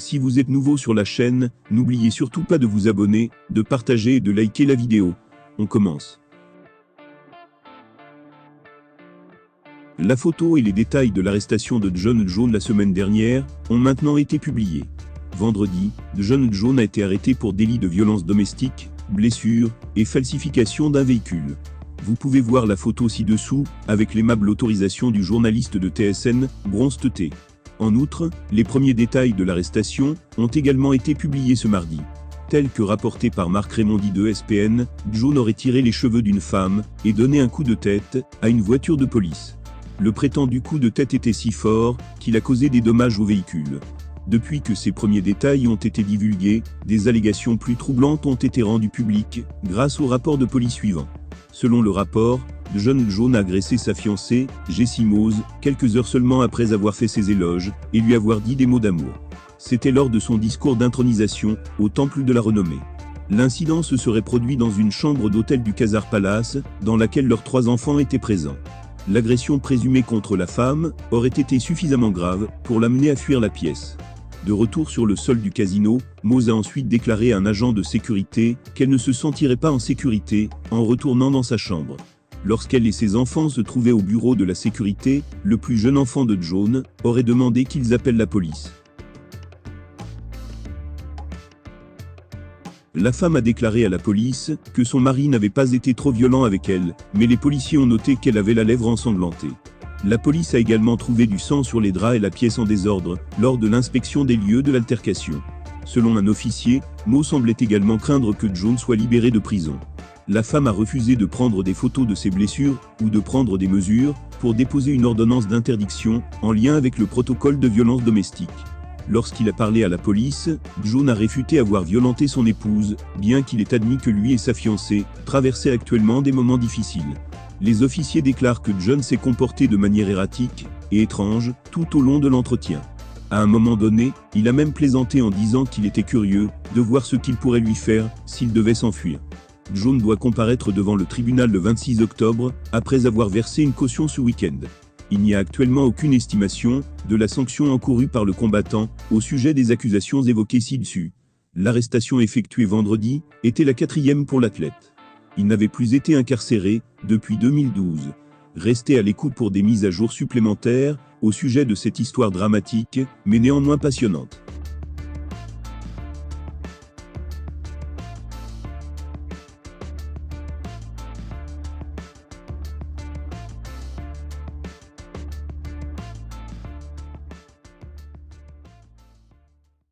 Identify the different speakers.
Speaker 1: Si vous êtes nouveau sur la chaîne, n'oubliez surtout pas de vous abonner, de partager et de liker la vidéo. On commence. La photo et les détails de l'arrestation de John Jones la semaine dernière ont maintenant été publiés. Vendredi, John Jones a été arrêté pour délit de violence domestique, blessure et falsification d'un véhicule. Vous pouvez voir la photo ci-dessous, avec l'aimable autorisation du journaliste de TSN, Bronze T. En outre, les premiers détails de l'arrestation ont également été publiés ce mardi. Tel que rapporté par Marc Raimondi de ESPN, Jones aurait tiré les cheveux d'une femme et donné un coup de tête à une voiture de police. Le prétendu coup de tête était si fort qu'il a causé des dommages au véhicule. Depuis que ces premiers détails ont été divulgués, des allégations plus troublantes ont été rendues publiques grâce au rapport de police suivant. Selon le rapport, John Jones a agressé sa fiancée, Jessie Mose, quelques heures seulement après avoir fait ses éloges et lui avoir dit des mots d'amour. C'était lors de son discours d'intronisation au Temple de la Renommée. L'incident se serait produit dans une chambre d'hôtel du Khazar Palace, dans laquelle leurs 3 enfants étaient présents. L'agression présumée contre la femme aurait été suffisamment grave pour l'amener à fuir la pièce. De retour sur le sol du casino, Mose a ensuite déclaré à un agent de sécurité qu'elle ne se sentirait pas en sécurité en retournant dans sa chambre. Lorsqu'elle et ses enfants se trouvaient au bureau de la sécurité, le plus jeune enfant de Jones aurait demandé qu'ils appellent la police. La femme a déclaré à la police que son mari n'avait pas été trop violent avec elle, mais les policiers ont noté qu'elle avait la lèvre ensanglantée. La police a également trouvé du sang sur les draps et la pièce en désordre, lors de l'inspection des lieux de l'altercation. Selon un officier, Mo semblait également craindre que Jones soit libéré de prison. La femme a refusé de prendre des photos de ses blessures, ou de prendre des mesures, pour déposer une ordonnance d'interdiction, en lien avec le protocole de violence domestique. Lorsqu'il a parlé à la police, Jones a réfuté avoir violenté son épouse, bien qu'il ait admis que lui et sa fiancée traversaient actuellement des moments difficiles. Les officiers déclarent que Jones s'est comporté de manière erratique et étrange tout au long de l'entretien. À un moment donné, il a même plaisanté en disant qu'il était curieux de voir ce qu'il pourrait lui faire s'il devait s'enfuir. Jones doit comparaître devant le tribunal le 26 octobre, après avoir versé une caution ce week-end. Il n'y a actuellement aucune estimation de la sanction encourue par le combattant au sujet des accusations évoquées ci-dessus. L'arrestation effectuée vendredi était la 4e pour l'athlète. Il n'avait plus été incarcéré depuis 2012. Restez à l'écoute pour des mises à jour supplémentaires au sujet de cette histoire dramatique, mais néanmoins passionnante.